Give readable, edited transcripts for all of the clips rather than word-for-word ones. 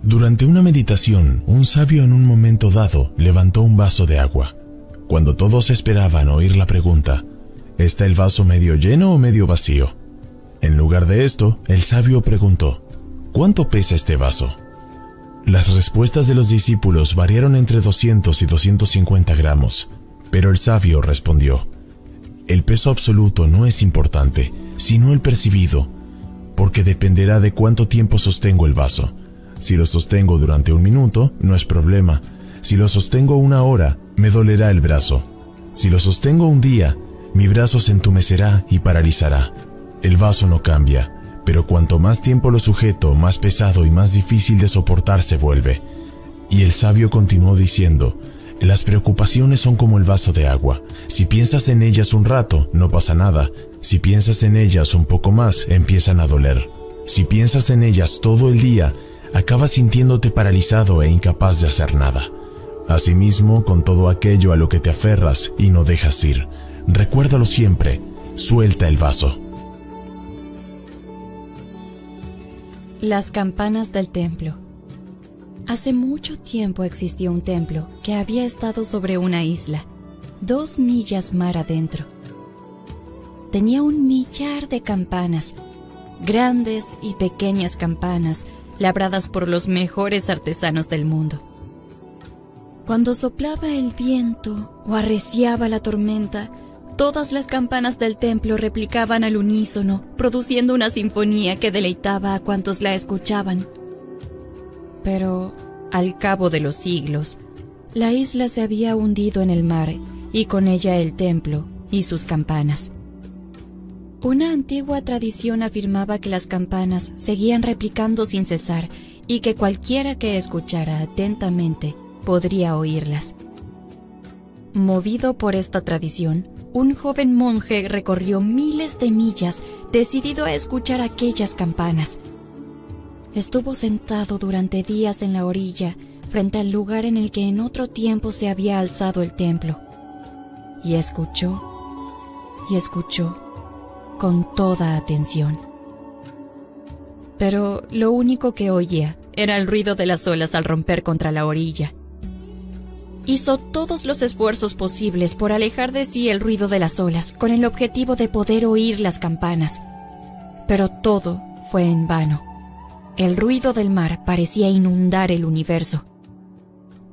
Durante una meditación, un sabio en un momento dado levantó un vaso de agua. Cuando todos esperaban oír la pregunta, ¿está el vaso medio lleno o medio vacío? En lugar de esto, el sabio preguntó, ¿cuánto pesa este vaso? Las respuestas de los discípulos variaron entre 200 y 250 gramos, pero el sabio respondió, el peso absoluto no es importante, sino el percibido, porque dependerá de cuánto tiempo sostengo el vaso. Si lo sostengo durante 1 minuto, no es problema. Si lo sostengo 1 hora, me dolerá el brazo. Si lo sostengo 1 día, mi brazo se entumecerá y paralizará. El vaso no cambia, pero cuanto más tiempo lo sujeto, más pesado y más difícil de soportar se vuelve. Y el sabio continuó diciendo, las preocupaciones son como el vaso de agua. Si piensas en ellas un rato, no pasa nada. Si piensas en ellas un poco más, empiezan a doler. Si piensas en ellas todo el día, acabas sintiéndote paralizado e incapaz de hacer nada. Asimismo, con todo aquello a lo que te aferras y no dejas ir, recuérdalo siempre, suelta el vaso. Las campanas del templo. Hace mucho tiempo existió un templo que había estado sobre una isla, 2 millas mar adentro. Tenía 1 millar de campanas, grandes y pequeñas campanas, labradas por los mejores artesanos del mundo. Cuando soplaba el viento o arreciaba la tormenta, todas las campanas del templo replicaban al unísono, produciendo una sinfonía que deleitaba a cuantos la escuchaban. Pero, al cabo de los siglos, la isla se había hundido en el mar y con ella el templo y sus campanas. Una antigua tradición afirmaba que las campanas seguían replicando sin cesar y que cualquiera que escuchara atentamente podría oírlas. Movido por esta tradición, un joven monje recorrió miles de millas decidido a escuchar aquellas campanas. Estuvo sentado durante días en la orilla, frente al lugar en el que en otro tiempo se había alzado el templo, y escuchó con toda atención. Pero lo único que oía era el ruido de las olas al romper contra la orilla. Hizo todos los esfuerzos posibles por alejar de sí el ruido de las olas, con el objetivo de poder oír las campanas. Pero todo fue en vano. El ruido del mar parecía inundar el universo.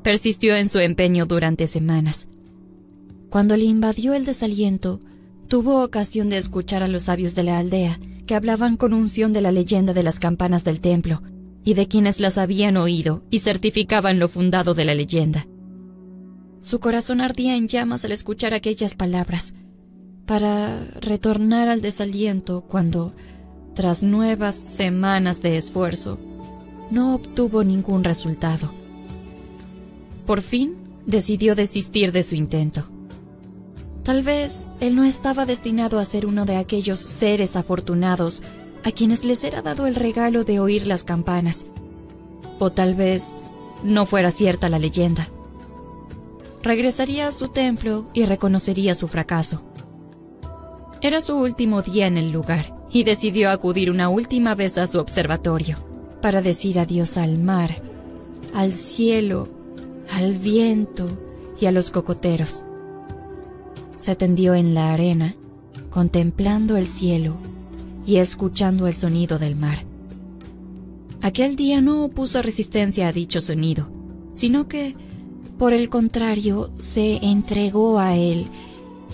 Persistió en su empeño durante semanas. Cuando le invadió el desaliento, tuvo ocasión de escuchar a los sabios de la aldea, que hablaban con unción de la leyenda de las campanas del templo, y de quienes las habían oído y certificaban lo fundado de la leyenda. Su corazón ardía en llamas al escuchar aquellas palabras, para retornar al desaliento cuando, tras nuevas semanas de esfuerzo, no obtuvo ningún resultado. Por fin, decidió desistir de su intento. Tal vez él no estaba destinado a ser uno de aquellos seres afortunados a quienes les era dado el regalo de oír las campanas. O tal vez no fuera cierta la leyenda. Regresaría a su templo y reconocería su fracaso. Era su último día en el lugar y decidió acudir una última vez a su observatorio para decir adiós al mar, al cielo, al viento y a los cocoteros. Se tendió en la arena, contemplando el cielo y escuchando el sonido del mar. Aquel día no opuso resistencia a dicho sonido, sino que, por el contrario, se entregó a él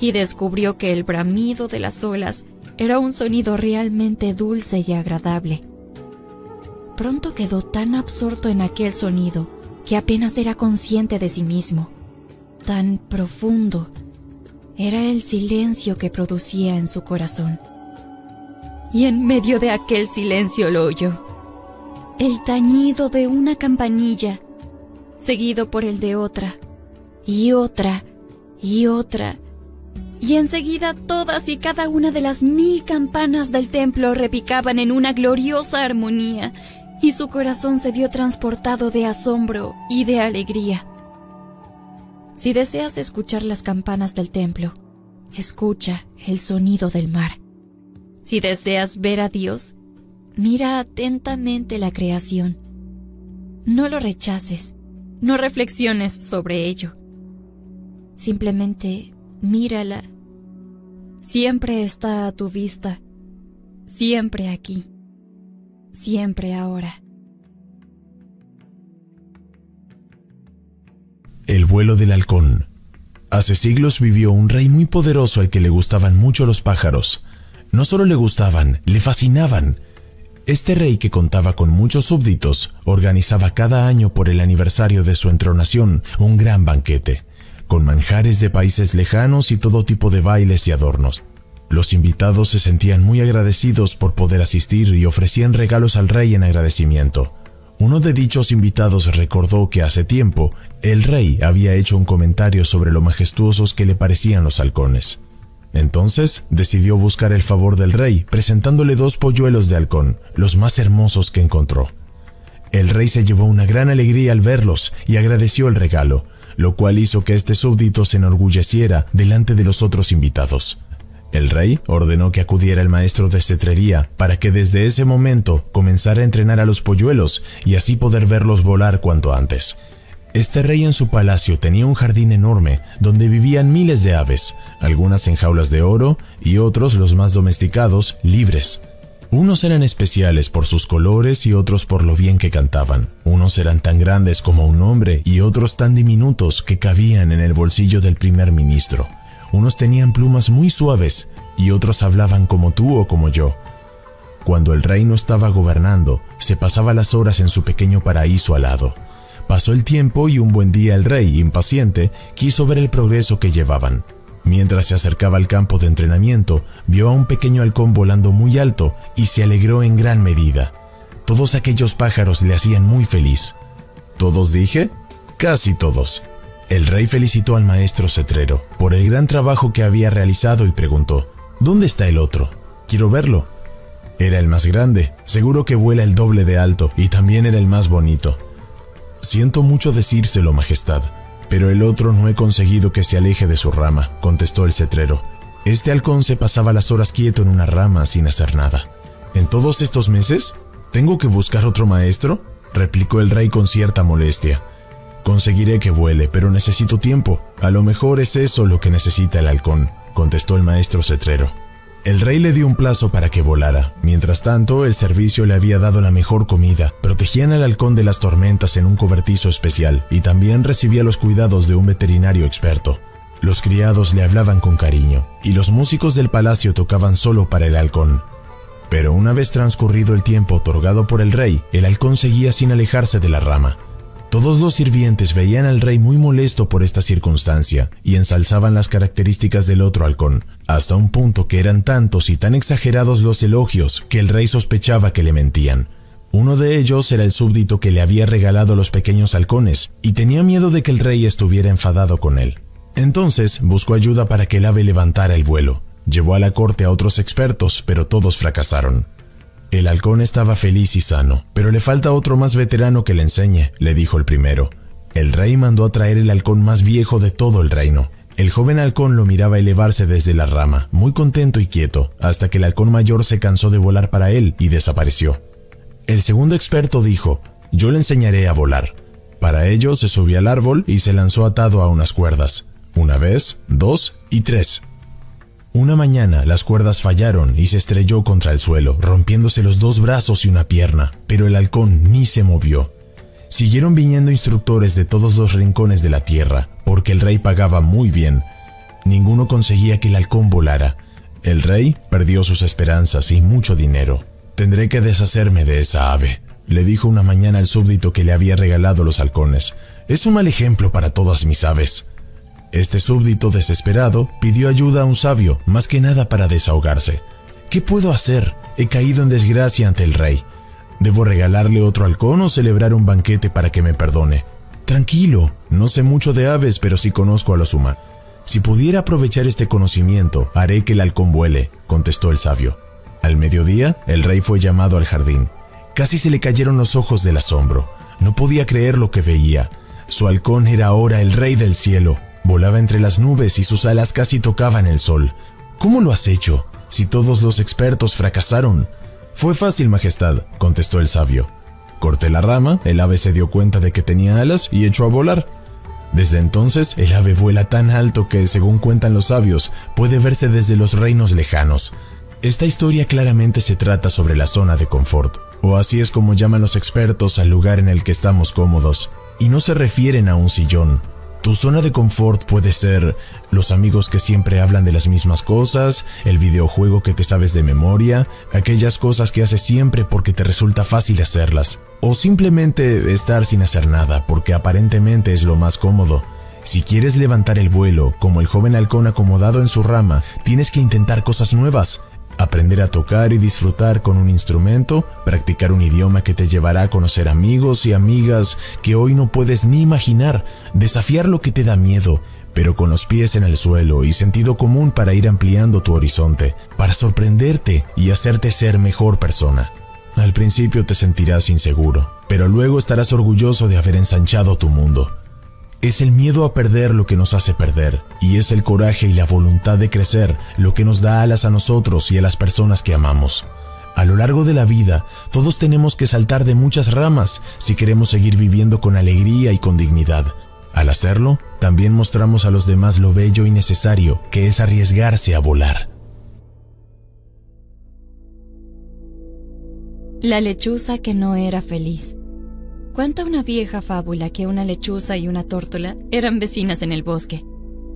y descubrió que el bramido de las olas era un sonido realmente dulce y agradable. Pronto quedó tan absorto en aquel sonido que apenas era consciente de sí mismo. Tan profundo era el silencio que producía en su corazón. Y en medio de aquel silencio lo oyó. El tañido de una campanilla, seguido por el de otra, y otra, y otra. Y enseguida todas y cada una de las 1000 campanas del templo repicaban en una gloriosa armonía, y su corazón se vio transportado de asombro y de alegría. Si deseas escuchar las campanas del templo, escucha el sonido del mar. Si deseas ver a Dios, mira atentamente la creación. No lo rechaces, no reflexiones sobre ello. Simplemente mírala. Siempre está a tu vista, siempre aquí, siempre ahora. El vuelo del halcón. Hace siglos vivió un rey muy poderoso al que le gustaban mucho los pájaros. No solo le gustaban, le fascinaban. Este rey, que contaba con muchos súbditos, organizaba cada año por el aniversario de su entronación un gran banquete, con manjares de países lejanos y todo tipo de bailes y adornos. Los invitados se sentían muy agradecidos por poder asistir y ofrecían regalos al rey en agradecimiento. Uno de dichos invitados recordó que hace tiempo el rey había hecho un comentario sobre lo majestuosos que le parecían los halcones. Entonces decidió buscar el favor del rey, presentándole 2 polluelos de halcón, los más hermosos que encontró. El rey se llevó una gran alegría al verlos y agradeció el regalo, lo cual hizo que este súbdito se enorgulleciera delante de los otros invitados. El rey ordenó que acudiera el maestro de cetrería para que desde ese momento comenzara a entrenar a los polluelos y así poder verlos volar cuanto antes. Este rey en su palacio tenía un jardín enorme donde vivían miles de aves, algunas en jaulas de oro y otros, los más domesticados, libres. Unos eran especiales por sus colores y otros por lo bien que cantaban. Unos eran tan grandes como un hombre y otros tan diminutos que cabían en el bolsillo del primer ministro. Unos tenían plumas muy suaves y otros hablaban como tú o como yo. Cuando el rey no estaba gobernando, se pasaba las horas en su pequeño paraíso alado. Pasó el tiempo y un buen día el rey, impaciente, quiso ver el progreso que llevaban. Mientras se acercaba al campo de entrenamiento, vio a un pequeño halcón volando muy alto y se alegró en gran medida. Todos aquellos pájaros le hacían muy feliz. ¿Todos dije? Casi todos. El rey felicitó al maestro cetrero por el gran trabajo que había realizado y preguntó: ¿dónde está el otro? Quiero verlo. Era el más grande, seguro que vuela el doble de alto y también era el más bonito. Siento mucho decírselo, majestad, pero el otro no he conseguido que se aleje de su rama, contestó el cetrero. Este halcón se pasaba las horas quieto en una rama sin hacer nada. ¿En todos estos meses? ¿Tengo que buscar otro maestro?, replicó el rey con cierta molestia. Conseguiré que vuele, pero necesito tiempo. A lo mejor es eso lo que necesita el halcón, contestó el maestro cetrero. El rey le dio un plazo para que volara. Mientras tanto, el servicio le había dado la mejor comida, protegían al halcón de las tormentas en un cobertizo especial y también recibía los cuidados de un veterinario experto. Los criados le hablaban con cariño y los músicos del palacio tocaban solo para el halcón. Pero una vez transcurrido el tiempo otorgado por el rey, el halcón seguía sin alejarse de la rama. Todos los sirvientes veían al rey muy molesto por esta circunstancia y ensalzaban las características del otro halcón, hasta un punto que eran tantos y tan exagerados los elogios que el rey sospechaba que le mentían. Uno de ellos era el súbdito que le había regalado los pequeños halcones y tenía miedo de que el rey estuviera enfadado con él. Entonces buscó ayuda para que el ave levantara el vuelo. Llevó a la corte a otros expertos, pero todos fracasaron. El halcón estaba feliz y sano, pero le falta otro más veterano que le enseñe, le dijo el primero. El rey mandó a traer el halcón más viejo de todo el reino. El joven halcón lo miraba elevarse desde la rama, muy contento y quieto, hasta que el halcón mayor se cansó de volar para él y desapareció. El segundo experto dijo: yo le enseñaré a volar. Para ello se subió al árbol y se lanzó atado a unas cuerdas. Una vez, 2 y 3. Una mañana las cuerdas fallaron y se estrelló contra el suelo, rompiéndose los 2 brazos y una pierna, pero el halcón ni se movió. Siguieron viniendo instructores de todos los rincones de la tierra, porque el rey pagaba muy bien. Ninguno conseguía que el halcón volara. El rey perdió sus esperanzas y mucho dinero. Tendré que deshacerme de esa ave, le dijo una mañana al súbdito que le había regalado los halcones. Es un mal ejemplo para todas mis aves. Este súbdito desesperado pidió ayuda a un sabio, más que nada para desahogarse. ¿Qué puedo hacer? He caído en desgracia ante el rey. ¿Debo regalarle otro halcón o celebrar un banquete para que me perdone? Tranquilo, no sé mucho de aves, pero sí conozco a los humanos. Si pudiera aprovechar este conocimiento, haré que el halcón vuele, contestó el sabio. Al mediodía, el rey fue llamado al jardín. Casi se le cayeron los ojos del asombro. No podía creer lo que veía. Su halcón era ahora el rey del cielo. Volaba entre las nubes y sus alas casi tocaban el sol. ¿Cómo lo has hecho, si todos los expertos fracasaron? Fue fácil, majestad, contestó el sabio. Corté la rama, el ave se dio cuenta de que tenía alas y echó a volar. Desde entonces, el ave vuela tan alto que, según cuentan los sabios, puede verse desde los reinos lejanos. Esta historia claramente se trata sobre la zona de confort, o así es como llaman los expertos al lugar en el que estamos cómodos, y no se refieren a un sillón. Tu zona de confort puede ser los amigos que siempre hablan de las mismas cosas, el videojuego que te sabes de memoria, aquellas cosas que haces siempre porque te resulta fácil hacerlas, o simplemente estar sin hacer nada porque aparentemente es lo más cómodo. Si quieres levantar el vuelo, como el joven halcón acomodado en su rama, tienes que intentar cosas nuevas. Aprender a tocar y disfrutar con un instrumento, practicar un idioma que te llevará a conocer amigos y amigas que hoy no puedes ni imaginar, desafiar lo que te da miedo, pero con los pies en el suelo y sentido común para ir ampliando tu horizonte, para sorprenderte y hacerte ser mejor persona. Al principio te sentirás inseguro, pero luego estarás orgulloso de haber ensanchado tu mundo. Es el miedo a perder lo que nos hace perder, y es el coraje y la voluntad de crecer lo que nos da alas a nosotros y a las personas que amamos. A lo largo de la vida, todos tenemos que saltar de muchas ramas si queremos seguir viviendo con alegría y con dignidad. Al hacerlo, también mostramos a los demás lo bello y necesario que es arriesgarse a volar. La lechuza que no era feliz. Cuenta una vieja fábula que una lechuza y una tórtola eran vecinas en el bosque.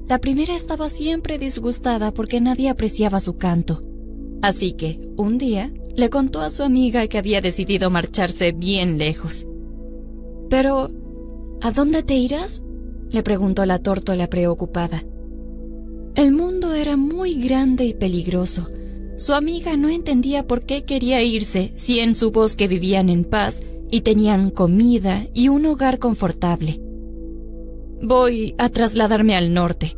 La primera estaba siempre disgustada porque nadie apreciaba su canto. Así que, un día, le contó a su amiga que había decidido marcharse bien lejos. «Pero, ¿a dónde te irás?», le preguntó la tórtola preocupada. El mundo era muy grande y peligroso. Su amiga no entendía por qué quería irse si en su bosque vivían en paz y tenían comida y un hogar confortable. «Voy a trasladarme al norte»,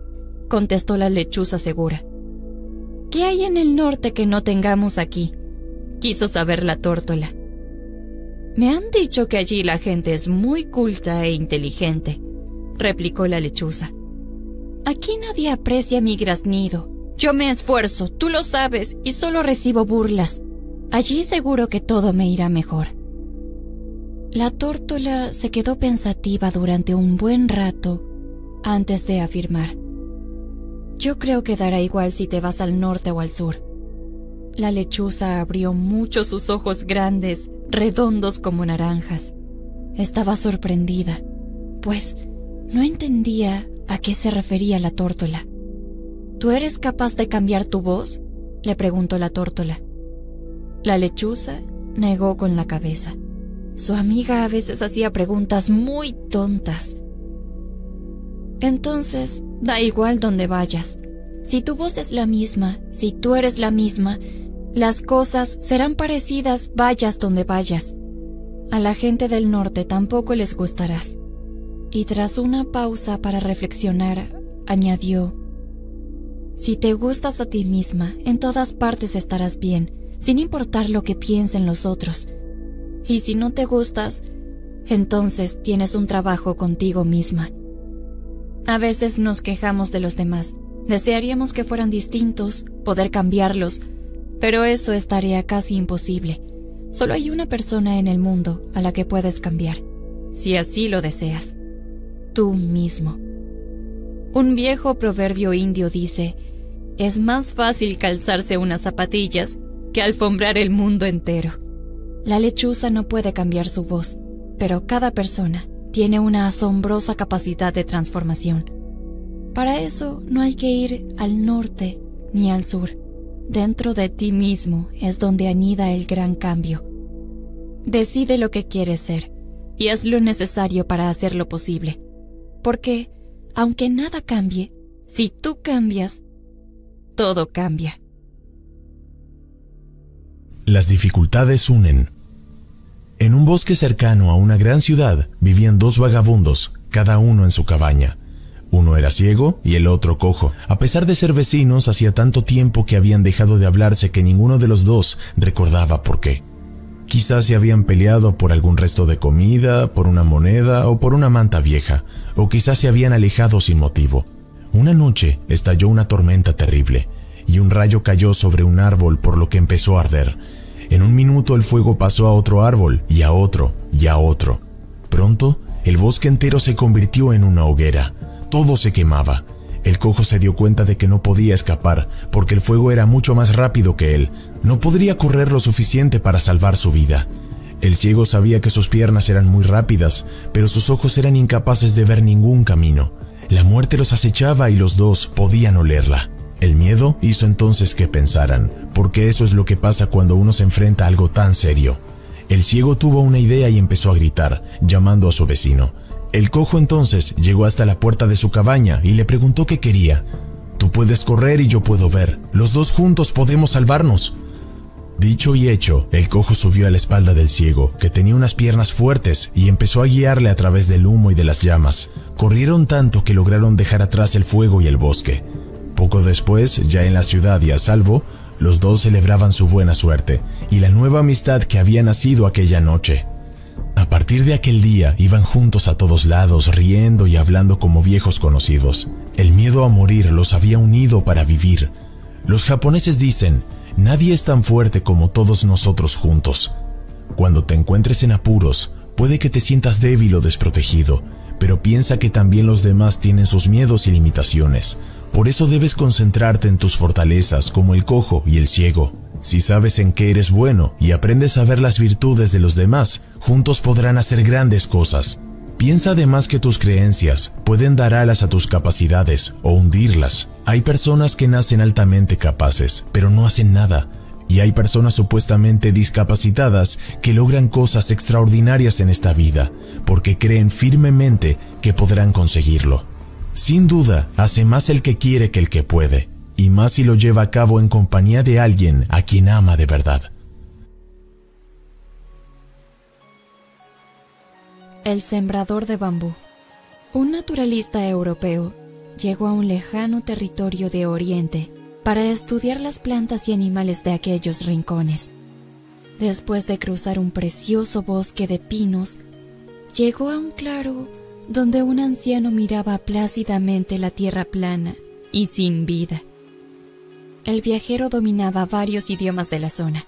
contestó la lechuza segura. «¿Qué hay en el norte que no tengamos aquí?», quiso saber la tórtola. «Me han dicho que allí la gente es muy culta e inteligente», replicó la lechuza. «Aquí nadie aprecia mi graznido. Yo me esfuerzo, tú lo sabes, y solo recibo burlas. Allí seguro que todo me irá mejor». La tórtola se quedó pensativa durante un buen rato antes de afirmar: «Yo creo que dará igual si te vas al norte o al sur». La lechuza abrió mucho sus ojos grandes, redondos como naranjas. Estaba sorprendida, pues no entendía a qué se refería la tórtola. «¿Tú eres capaz de cambiar tu voz?», le preguntó la tórtola. La lechuza negó con la cabeza. Su amiga a veces hacía preguntas muy tontas. «Entonces, da igual donde vayas. Si tu voz es la misma, si tú eres la misma, las cosas serán parecidas vayas donde vayas. A la gente del norte tampoco les gustarás». Y tras una pausa para reflexionar, añadió: «Si te gustas a ti misma, en todas partes estarás bien, sin importar lo que piensen los otros. Y si no te gustas, entonces tienes un trabajo contigo misma». A veces nos quejamos de los demás. Desearíamos que fueran distintos, poder cambiarlos, pero eso es tarea casi imposible. Solo hay una persona en el mundo a la que puedes cambiar, si así lo deseas: tú mismo. Un viejo proverbio indio dice: «Es más fácil calzarse unas zapatillas que alfombrar el mundo entero». La lechuza no puede cambiar su voz, pero cada persona tiene una asombrosa capacidad de transformación. Para eso no hay que ir al norte ni al sur. Dentro de ti mismo es donde anida el gran cambio. Decide lo que quieres ser y haz lo necesario para hacerlo posible. Porque, aunque nada cambie, si tú cambias, todo cambia. Las dificultades unen. En un bosque cercano a una gran ciudad vivían dos vagabundos, cada uno en su cabaña. Uno era ciego y el otro cojo. A pesar de ser vecinos, hacía tanto tiempo que habían dejado de hablarse que ninguno de los dos recordaba por qué. Quizás se habían peleado por algún resto de comida, por una moneda o por una manta vieja, o quizás se habían alejado sin motivo. Una noche estalló una tormenta terrible y un rayo cayó sobre un árbol, por lo que empezó a arder. En un minuto el fuego pasó a otro árbol, y a otro, y a otro. Pronto, el bosque entero se convirtió en una hoguera. Todo se quemaba. El cojo se dio cuenta de que no podía escapar, porque el fuego era mucho más rápido que él. No podría correr lo suficiente para salvar su vida. El ciego sabía que sus piernas eran muy rápidas, pero sus ojos eran incapaces de ver ningún camino. La muerte los acechaba y los dos podían olerla. El miedo hizo entonces que pensaran, porque eso es lo que pasa cuando uno se enfrenta a algo tan serio. El ciego tuvo una idea y empezó a gritar, llamando a su vecino. El cojo entonces llegó hasta la puerta de su cabaña y le preguntó qué quería. «Tú puedes correr y yo puedo ver. Los dos juntos podemos salvarnos». Dicho y hecho, el cojo subió a la espalda del ciego, que tenía unas piernas fuertes, y empezó a guiarle a través del humo y de las llamas. Corrieron tanto que lograron dejar atrás el fuego y el bosque. Poco después, ya en la ciudad y a salvo, los dos celebraban su buena suerte y la nueva amistad que había nacido aquella noche. A partir de aquel día, iban juntos a todos lados, riendo y hablando como viejos conocidos. El miedo a morir los había unido para vivir. Los japoneses dicen: «Nadie es tan fuerte como todos nosotros juntos». Cuando te encuentres en apuros, puede que te sientas débil o desprotegido, pero piensa que también los demás tienen sus miedos y limitaciones. Por eso debes concentrarte en tus fortalezas, como el cojo y el ciego. Si sabes en qué eres bueno y aprendes a ver las virtudes de los demás, juntos podrán hacer grandes cosas. Piensa además que tus creencias pueden dar alas a tus capacidades o hundirlas. Hay personas que nacen altamente capaces, pero no hacen nada. Y hay personas supuestamente discapacitadas que logran cosas extraordinarias en esta vida, porque creen firmemente que podrán conseguirlo. Sin duda, hace más el que quiere que el que puede, y más si lo lleva a cabo en compañía de alguien a quien ama de verdad. El sembrador de bambú. Un naturalista europeo llegó a un lejano territorio de Oriente para estudiar las plantas y animales de aquellos rincones. Después de cruzar un precioso bosque de pinos, llegó a un claro donde un anciano miraba plácidamente la tierra plana y sin vida. El viajero dominaba varios idiomas de la zona,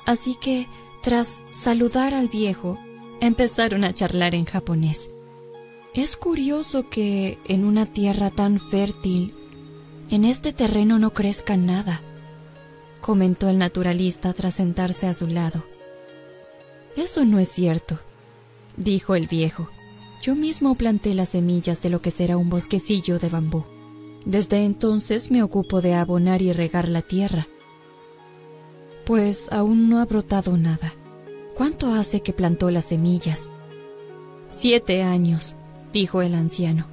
así que, tras saludar al viejo, empezaron a charlar en japonés. Es curioso que, en una tierra tan fértil, en este terreno no crezca nada, comentó el naturalista tras sentarse a su lado. Eso no es cierto, dijo el viejo. Yo mismo planté las semillas de lo que será un bosquecillo de bambú. Desde entonces me ocupo de abonar y regar la tierra. Pues aún no ha brotado nada. ¿Cuánto hace que plantó las semillas? 7 años, dijo el anciano.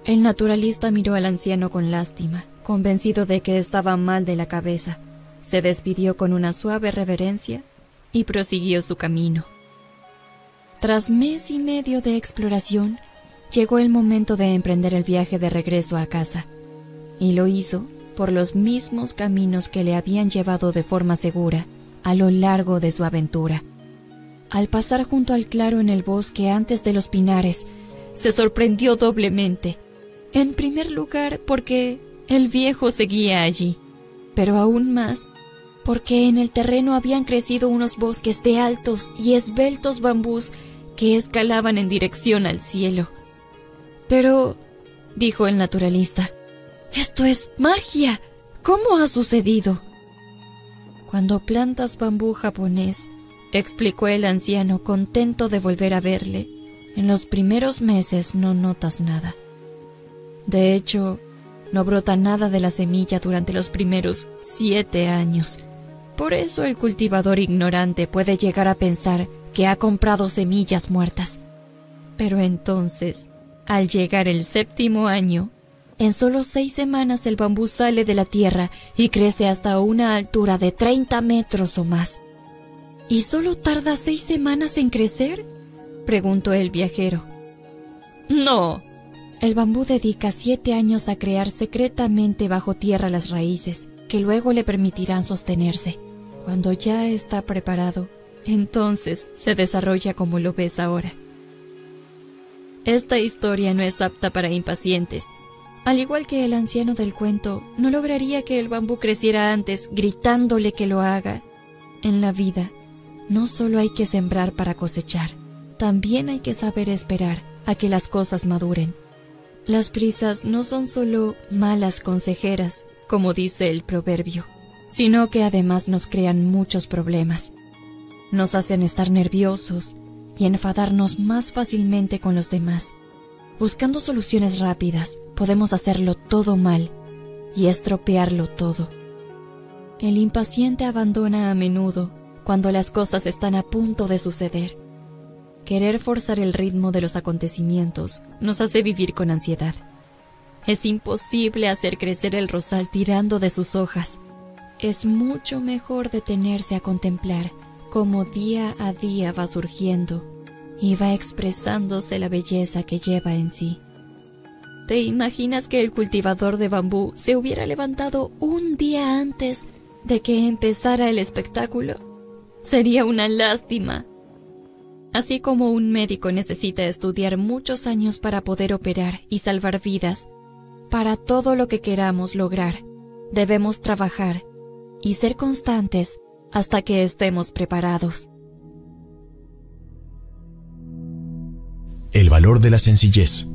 El naturalista miró al anciano con lástima, convencido de que estaba mal de la cabeza. Se despidió con una suave reverencia y prosiguió su camino. Tras mes y medio de exploración, llegó el momento de emprender el viaje de regreso a casa, y lo hizo por los mismos caminos que le habían llevado de forma segura a lo largo de su aventura. Al pasar junto al claro en el bosque antes de los pinares, se sorprendió doblemente. En primer lugar, porque el viejo seguía allí, pero aún más porque en el terreno habían crecido unos bosques de altos y esbeltos bambús que escalaban en dirección al cielo. «Pero», dijo el naturalista, «esto es magia. ¿Cómo ha sucedido?» «Cuando plantas bambú japonés», explicó el anciano, contento de volver a verle, «en los primeros meses no notas nada. De hecho, no brota nada de la semilla durante los primeros 7 años. Por eso el cultivador ignorante puede llegar a pensar que ha comprado semillas muertas. Pero entonces, al llegar el 7º año, en solo 6 semanas el bambú sale de la tierra y crece hasta una altura de 30 metros o más». «¿Y solo tarda 6 semanas en crecer?», preguntó el viajero. «No. El bambú dedica 7 años a crear secretamente bajo tierra las raíces, que luego le permitirán sostenerse. Cuando ya está preparado, entonces se desarrolla como lo ves ahora». Esta historia no es apta para impacientes. Al igual que el anciano del cuento, no lograría que el bambú creciera antes gritándole que lo haga, En la vida, no solo hay que sembrar para cosechar, también hay que saber esperar a que las cosas maduren. Las prisas no son solo malas consejeras, como dice el proverbio, sino que además nos crean muchos problemas. Nos hacen estar nerviosos y enfadarnos más fácilmente con los demás. Buscando soluciones rápidas, podemos hacerlo todo mal y estropearlo todo. El impaciente abandona a menudo cuando las cosas están a punto de suceder. Querer forzar el ritmo de los acontecimientos nos hace vivir con ansiedad. Es imposible hacer crecer el rosal tirando de sus hojas. Es mucho mejor detenerse a contemplar cómo día a día va surgiendo y va expresándose la belleza que lleva en sí. ¿Te imaginas que el cultivador de bambú se hubiera levantado un día antes de que empezara el espectáculo? Sería una lástima. Así como un médico necesita estudiar muchos años para poder operar y salvar vidas, para todo lo que queramos lograr, debemos trabajar y ser constantes hasta que estemos preparados. El valor de la sencillez.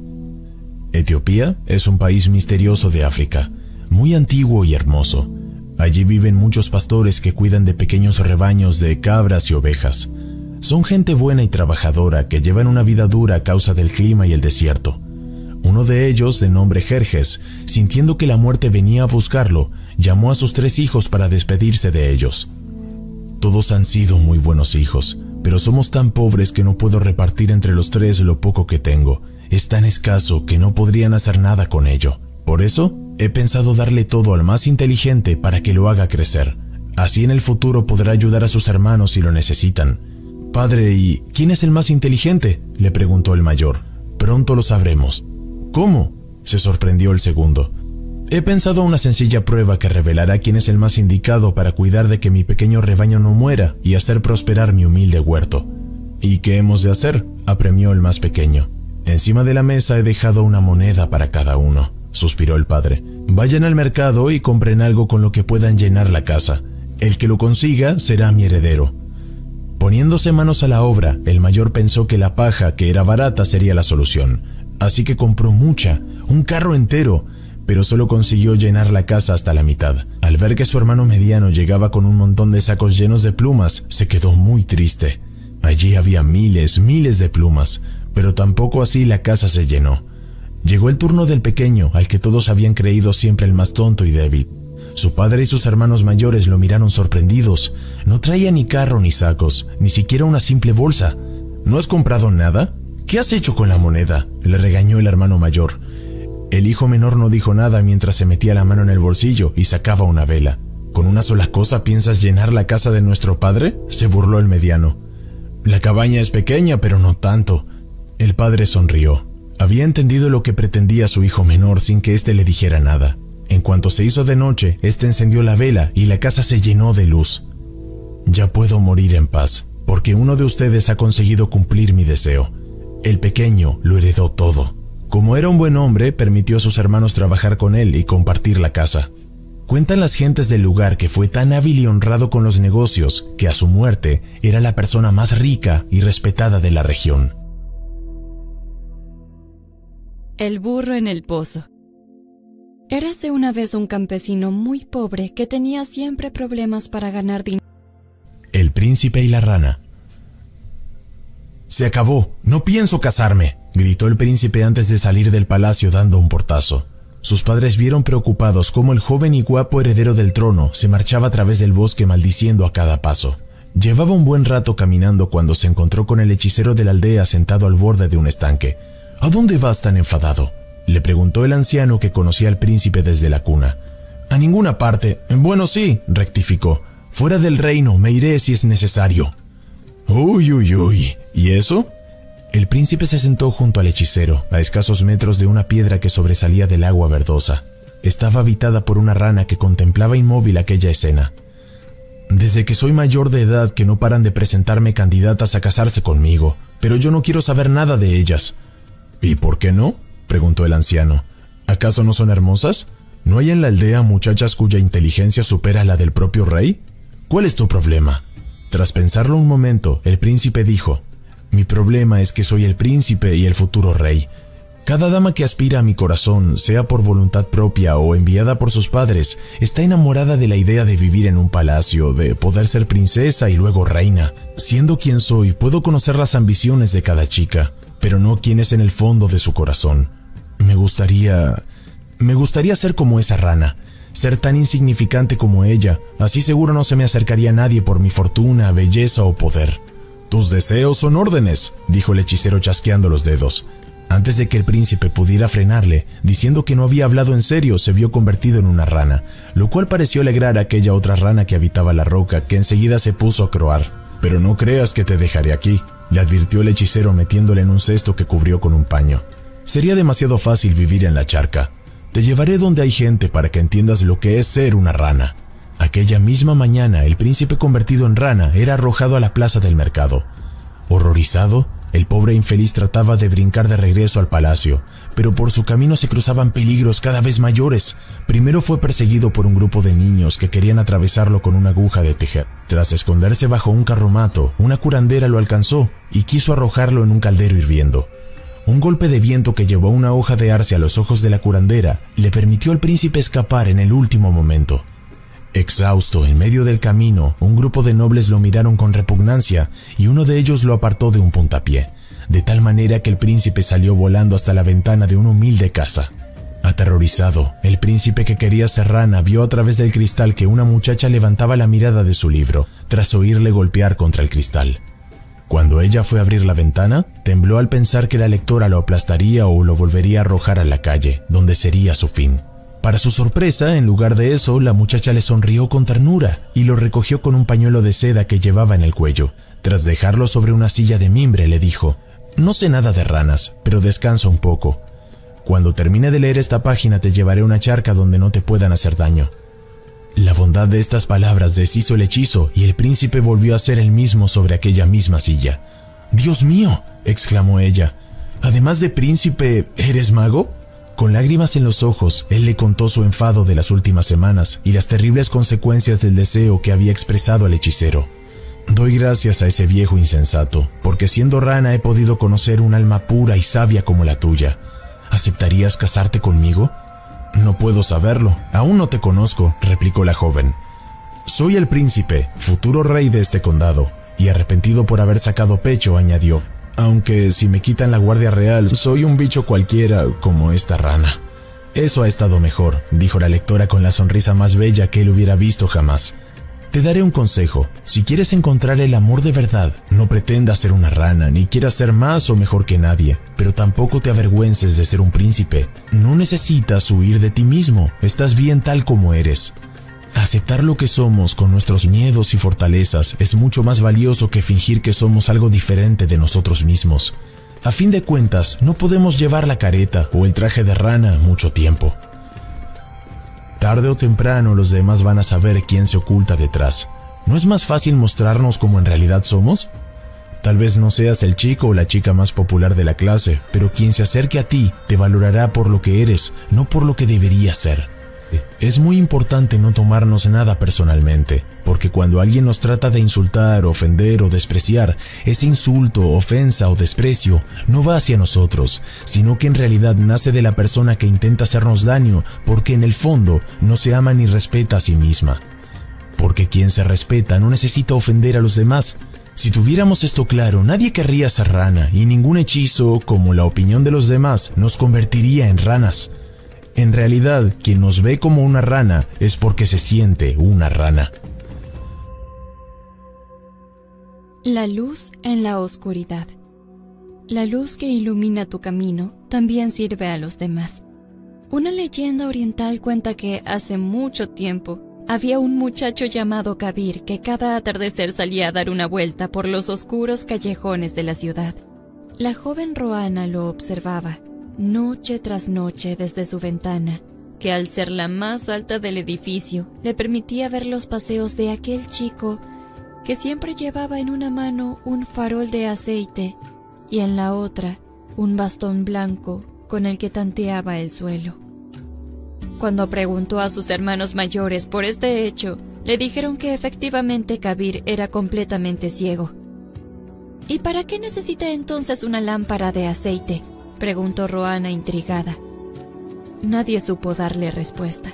Etiopía es un país misterioso de África, muy antiguo y hermoso. Allí viven muchos pastores que cuidan de pequeños rebaños de cabras y ovejas. Son gente buena y trabajadora que llevan una vida dura a causa del clima y el desierto. Uno de ellos, de nombre Jerjes, sintiendo que la muerte venía a buscarlo, llamó a sus 3 hijos para despedirse de ellos. Todos han sido muy buenos hijos, pero somos tan pobres que no puedo repartir entre los 3 lo poco que tengo. Es tan escaso que no podrían hacer nada con ello. Por eso, he pensado darle todo al más inteligente para que lo haga crecer. Así en el futuro podrá ayudar a sus hermanos si lo necesitan. «Padre, ¿y quién es el más inteligente?», le preguntó el mayor. «Pronto lo sabremos». «¿Cómo?», se sorprendió el segundo. «He pensado una sencilla prueba que revelará quién es el más indicado para cuidar de que mi pequeño rebaño no muera y hacer prosperar mi humilde huerto». «¿Y qué hemos de hacer?», apremió el más pequeño. «Encima de la mesa he dejado una moneda para cada uno», suspiró el padre. «Vayan al mercado y compren algo con lo que puedan llenar la casa. El que lo consiga será mi heredero». Poniéndose manos a la obra, el mayor pensó que la paja, que era barata, sería la solución. Así que compró mucha, un carro entero, pero solo consiguió llenar la casa hasta la mitad. Al ver que su hermano mediano llegaba con un montón de sacos llenos de plumas, se quedó muy triste. Allí había miles de plumas, pero tampoco así la casa se llenó. Llegó el turno del pequeño, al que todos habían creído siempre el más tonto y débil. Su padre y sus hermanos mayores lo miraron sorprendidos. No traía ni carro ni sacos, ni siquiera una simple bolsa. ¿No has comprado nada? ¿Qué has hecho con la moneda?, le regañó el hermano mayor. El hijo menor no dijo nada mientras se metía la mano en el bolsillo y sacaba una vela. ¿Con una sola cosa piensas llenar la casa de nuestro padre?, se burló el mediano. La cabaña es pequeña, pero no tanto. El padre sonrió. Había entendido lo que pretendía su hijo menor sin que éste le dijera nada. En cuanto se hizo de noche, éste encendió la vela y la casa se llenó de luz. «Ya puedo morir en paz, porque uno de ustedes ha conseguido cumplir mi deseo». El pequeño lo heredó todo. Como era un buen hombre, permitió a sus hermanos trabajar con él y compartir la casa. Cuentan las gentes del lugar que fue tan hábil y honrado con los negocios que a su muerte era la persona más rica y respetada de la región. El burro en el pozo. Érase una vez un campesino muy pobre que tenía siempre problemas para ganar dinero. El príncipe y la rana. «Se acabó, no pienso casarme», gritó el príncipe antes de salir del palacio dando un portazo. Sus padres vieron preocupados cómo el joven y guapo heredero del trono se marchaba a través del bosque maldiciendo a cada paso. Llevaba un buen rato caminando cuando se encontró con el hechicero de la aldea sentado al borde de un estanque. «¿A dónde vas tan enfadado?», le preguntó el anciano que conocía al príncipe desde la cuna. «A ninguna parte. Bueno, sí», rectificó. «Fuera del reino, me iré si es necesario». «Uy, ¿y eso?». El príncipe se sentó junto al hechicero, a escasos metros de una piedra que sobresalía del agua verdosa. Estaba habitada por una rana que contemplaba inmóvil aquella escena. «Desde que soy mayor de edad que no paran de presentarme candidatas a casarse conmigo, pero yo no quiero saber nada de ellas». «¿Y por qué no?», preguntó el anciano. «¿Acaso no son hermosas? ¿No hay en la aldea muchachas cuya inteligencia supera la del propio rey? ¿Cuál es tu problema? Tras pensarlo un momento, el príncipe dijo: «Mi problema es que soy el príncipe y el futuro rey. Cada dama que aspira a mi corazón, sea por voluntad propia o enviada por sus padres, está enamorada de la idea de vivir en un palacio, de poder ser princesa y luego reina. Siendo quien soy, puedo conocer las ambiciones de cada chica, pero no quién es en el fondo de su corazón. Me gustaría ser como esa rana, ser tan insignificante como ella, así seguro no se me acercaría nadie por mi fortuna, belleza o poder». «Tus deseos son órdenes», dijo el hechicero chasqueando los dedos. Antes de que el príncipe pudiera frenarle, diciendo que no había hablado en serio, se vio convertido en una rana, lo cual pareció alegrar a aquella otra rana que habitaba la roca, que enseguida se puso a croar. «Pero no creas que te dejaré aquí», le advirtió el hechicero metiéndole en un cesto que cubrió con un paño. «Sería demasiado fácil vivir en la charca. Te llevaré donde hay gente para que entiendas lo que es ser una rana». Aquella misma mañana, el príncipe convertido en rana era arrojado a la plaza del mercado. Horrorizado, el pobre infeliz trataba de brincar de regreso al palacio, pero por su camino se cruzaban peligros cada vez mayores. Primero fue perseguido por un grupo de niños que querían atravesarlo con una aguja de tejer. Tras esconderse bajo un carromato, una curandera lo alcanzó y quiso arrojarlo en un caldero hirviendo. Un golpe de viento que llevó una hoja de arce a los ojos de la curandera le permitió al príncipe escapar en el último momento. Exhausto, en medio del camino, un grupo de nobles lo miraron con repugnancia y uno de ellos lo apartó de un puntapié, de tal manera que el príncipe salió volando hasta la ventana de una humilde casa. Aterrorizado, el príncipe que quería ser rana vio a través del cristal que una muchacha levantaba la mirada de su libro, tras oírle golpear contra el cristal. Cuando ella fue a abrir la ventana, tembló al pensar que la lectora lo aplastaría o lo volvería a arrojar a la calle, donde sería su fin. Para su sorpresa, en lugar de eso, la muchacha le sonrió con ternura y lo recogió con un pañuelo de seda que llevaba en el cuello. Tras dejarlo sobre una silla de mimbre, le dijo: «No sé nada de ranas, pero descansa un poco. Cuando termine de leer esta página te llevaré a una charca donde no te puedan hacer daño». La bondad de estas palabras deshizo el hechizo y el príncipe volvió a ser el mismo sobre aquella misma silla. «¡Dios mío!», exclamó ella. «Además de príncipe, ¿eres mago?». Con lágrimas en los ojos, él le contó su enfado de las últimas semanas y las terribles consecuencias del deseo que había expresado al hechicero. «Doy gracias a ese viejo insensato, porque siendo rana he podido conocer un alma pura y sabia como la tuya. ¿Aceptarías casarte conmigo?». «No puedo saberlo, aún no te conozco», replicó la joven. «Soy el príncipe, futuro rey de este condado», y arrepentido por haber sacado pecho, añadió: «Aunque si me quitan la guardia real, soy un bicho cualquiera como esta rana». «Eso ha estado mejor», dijo la lectora con la sonrisa más bella que él hubiera visto jamás. «Te daré un consejo. Si quieres encontrar el amor de verdad, no pretendas ser una rana, ni quieras ser más o mejor que nadie, pero tampoco te avergüences de ser un príncipe. No necesitas huir de ti mismo, estás bien tal como eres. Aceptar lo que somos con nuestros miedos y fortalezas es mucho más valioso que fingir que somos algo diferente de nosotros mismos. A fin de cuentas, no podemos llevar la careta o el traje de rana mucho tiempo. Tarde o temprano los demás van a saber quién se oculta detrás. ¿No es más fácil mostrarnos como en realidad somos? Tal vez no seas el chico o la chica más popular de la clase, pero quien se acerque a ti te valorará por lo que eres, no por lo que deberías ser. Es muy importante no tomarnos nada personalmente, porque cuando alguien nos trata de insultar, ofender o despreciar, ese insulto, ofensa o desprecio no va hacia nosotros, sino que en realidad nace de la persona que intenta hacernos daño, porque en el fondo no se ama ni respeta a sí misma. Porque quien se respeta no necesita ofender a los demás. Si tuviéramos esto claro, nadie querría ser rana y ningún hechizo, como la opinión de los demás, nos convertiría en ranas. En realidad, quien nos ve como una rana es porque se siente una rana. La luz en la oscuridad. La luz que ilumina tu camino también sirve a los demás. Una leyenda oriental cuenta que hace mucho tiempo había un muchacho llamado Kabir que cada atardecer salía a dar una vuelta por los oscuros callejones de la ciudad. La joven Rohana lo observaba noche tras noche desde su ventana, que al ser la más alta del edificio le permitía ver los paseos de aquel chico que siempre llevaba en una mano un farol de aceite y en la otra un bastón blanco con el que tanteaba el suelo. Cuando preguntó a sus hermanos mayores por este hecho, Le dijeron que efectivamente Kabir era completamente ciego. ¿Y para qué necesita entonces una lámpara de aceite?, preguntó Rohanna intrigada. Nadie supo darle respuesta.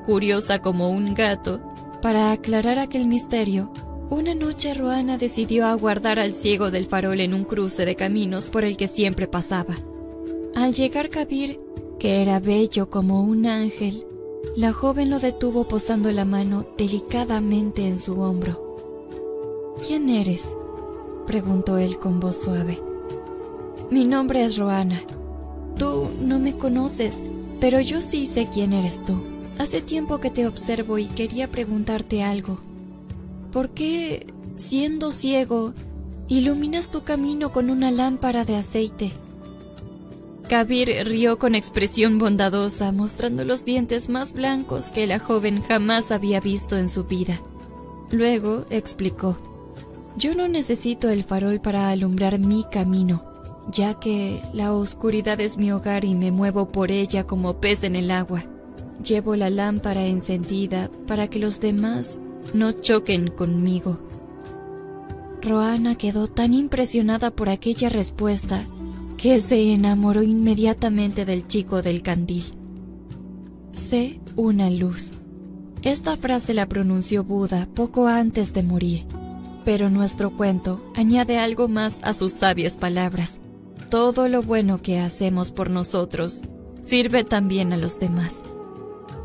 Curiosa como un gato, para aclarar aquel misterio, una noche Rohanna decidió aguardar al ciego del farol en un cruce de caminos por el que siempre pasaba. Al llegar Kabir, que era bello como un ángel, la joven lo detuvo posando la mano delicadamente en su hombro. «¿Quién eres?», preguntó él con voz suave. «Mi nombre es Rohanna. Tú no me conoces, pero yo sí sé quién eres tú. Hace tiempo que te observo y quería preguntarte algo. ¿Por qué, siendo ciego, iluminas tu camino con una lámpara de aceite?» Kabir rió con expresión bondadosa, mostrando los dientes más blancos que la joven jamás había visto en su vida. Luego explicó: «Yo no necesito el farol para alumbrar mi camino, ya que la oscuridad es mi hogar y me muevo por ella como pez en el agua. Llevo la lámpara encendida para que los demás no choquen conmigo». Rohanna quedó tan impresionada por aquella respuesta que se enamoró inmediatamente del chico del candil. «Sé una luz». Esta frase la pronunció Buda poco antes de morir, pero nuestro cuento añade algo más a sus sabias palabras. Todo lo bueno que hacemos por nosotros sirve también a los demás.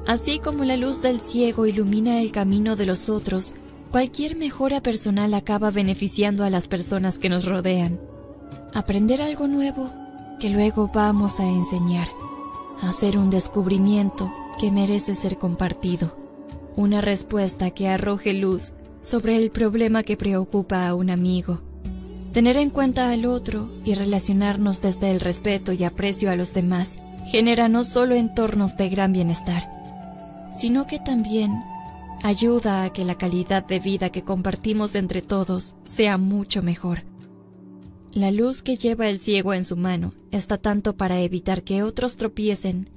Así como la luz del ciego ilumina el camino de los otros, cualquier mejora personal acaba beneficiando a las personas que nos rodean. Aprender algo nuevo que luego vamos a enseñar. Hacer un descubrimiento que merece ser compartido. Una respuesta que arroje luz sobre el problema que preocupa a un amigo. Tener en cuenta al otro y relacionarnos desde el respeto y aprecio a los demás genera no solo entornos de gran bienestar, sino que también ayuda a que la calidad de vida que compartimos entre todos sea mucho mejor. La luz que lleva el ciego en su mano está tanto para evitar que otros tropiecen,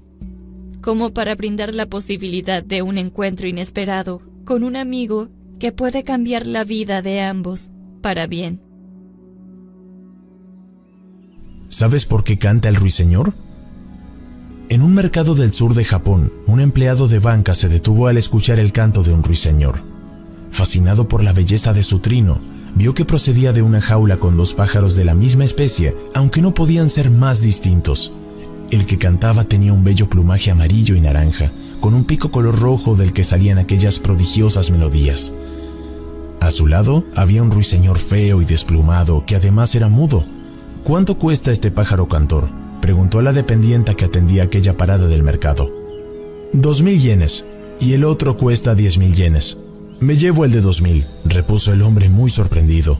como para brindar la posibilidad de un encuentro inesperado con un amigo que puede cambiar la vida de ambos para bien. ¿Sabes por qué canta el ruiseñor? En un mercado del sur de Japón, un empleado de banca se detuvo al escuchar el canto de un ruiseñor. Fascinado por la belleza de su trino, vio que procedía de una jaula con dos pájaros de la misma especie, aunque no podían ser más distintos. El que cantaba tenía un bello plumaje amarillo y naranja, con un pico color rojo del que salían aquellas prodigiosas melodías. A su lado había un ruiseñor feo y desplumado, que además era mudo. «¿Cuánto cuesta este pájaro cantor?», preguntó la dependienta que atendía aquella parada del mercado. 2.000 yenes, y el otro cuesta 10.000 yenes. Me llevo el de 2.000, repuso el hombre muy sorprendido.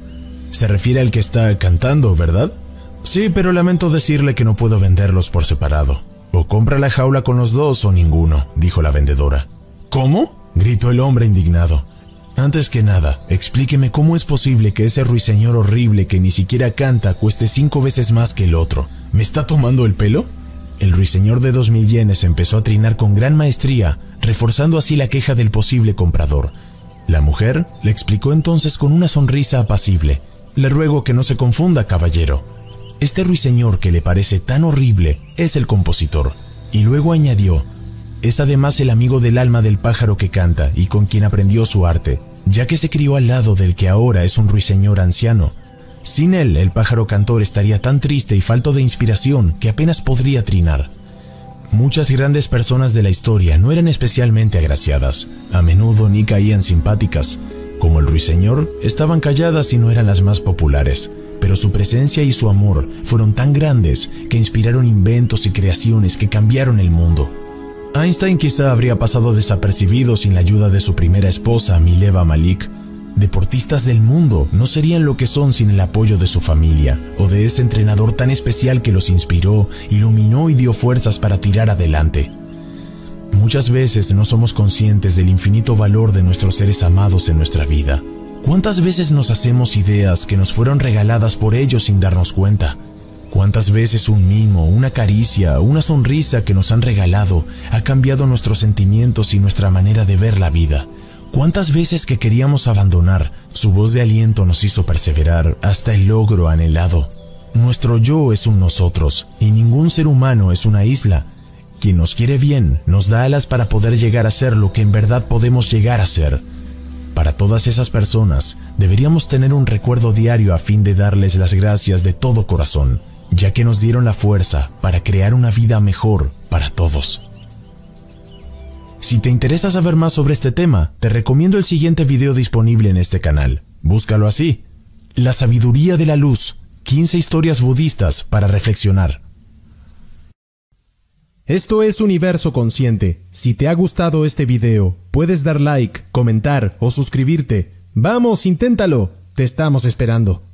Se refiere al que está cantando, ¿verdad? Sí, pero lamento decirle que no puedo venderlos por separado. O compra la jaula con los dos o ninguno, dijo la vendedora. ¿Cómo?, gritó el hombre indignado. Antes que nada, explíqueme cómo es posible que ese ruiseñor horrible que ni siquiera canta cueste 5 veces más que el otro. ¿Me está tomando el pelo? El ruiseñor de 2.000 yenes empezó a trinar con gran maestría, reforzando así la queja del posible comprador. La mujer le explicó entonces con una sonrisa apacible. Le ruego que no se confunda, caballero. Este ruiseñor que le parece tan horrible es el compositor. Y luego añadió, es además el amigo del alma del pájaro que canta y con quien aprendió su arte, ya que se crió al lado del que ahora es un ruiseñor anciano. Sin él, el pájaro cantor estaría tan triste y falto de inspiración que apenas podría trinar. Muchas grandes personas de la historia no eran especialmente agraciadas, a menudo ni caían simpáticas. Como el ruiseñor, estaban calladas y no eran las más populares, pero su presencia y su amor fueron tan grandes que inspiraron inventos y creaciones que cambiaron el mundo. Einstein quizá habría pasado desapercibido sin la ayuda de su primera esposa, Mileva Malik. Deportistas del mundo no serían lo que son sin el apoyo de su familia o de ese entrenador tan especial que los inspiró, iluminó y dio fuerzas para tirar adelante. Muchas veces no somos conscientes del infinito valor de nuestros seres amados en nuestra vida. ¿Cuántas veces nos hacemos ideas que nos fueron regaladas por ellos sin darnos cuenta? ¿Cuántas veces un mimo, una caricia, una sonrisa que nos han regalado ha cambiado nuestros sentimientos y nuestra manera de ver la vida? ¿Cuántas veces que queríamos abandonar, su voz de aliento nos hizo perseverar hasta el logro anhelado? Nuestro yo es un nosotros, y ningún ser humano es una isla. Quien nos quiere bien nos da alas para poder llegar a ser lo que en verdad podemos llegar a ser. Para todas esas personas, deberíamos tener un recuerdo diario a fin de darles las gracias de todo corazón, ya que nos dieron la fuerza para crear una vida mejor para todos. Si te interesa saber más sobre este tema, te recomiendo el siguiente video disponible en este canal. Búscalo así: La sabiduría de la luz, 15 historias budistas para reflexionar. Esto es Universo Consciente. Si te ha gustado este video, puedes dar like, comentar o suscribirte. ¡Vamos, inténtalo! Te estamos esperando.